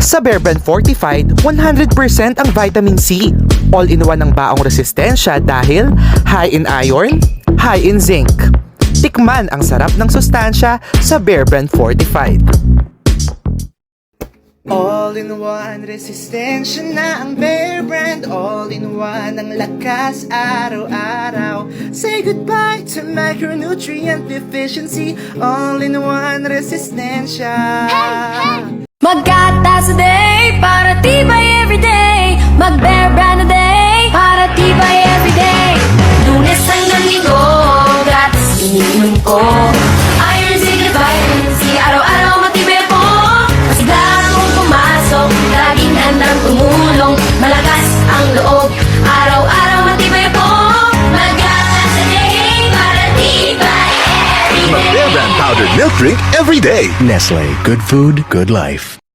Sa Bear Brand Fortified, 100% ang vitamin C. All-in-one ang baong resistensya dahil high in iron, high in zinc. Tikman ang sarap ng sustansya sa Bear Brand Fortified. All-in-one resistensya na ang Bear Brand. All-in-one ang lakas araw-araw. Say goodbye to macronutrient deficiency. All-in-one resistensya. Maggatas a day para tibay everyday. Mag-Bear Brand a day para tibay everyday. Lunes hanggang linggo, gratis iniinom ko. Iron, zinc, vitamin C, araw-araw matibay po. Masigla akong pumasok, laging handang tumulong. Malakas ang loob, araw-araw matibay po. Maggatas a day para tibay everyday. Mag-Bear Brand powdered milk drink every day. Nestle, good food, good life.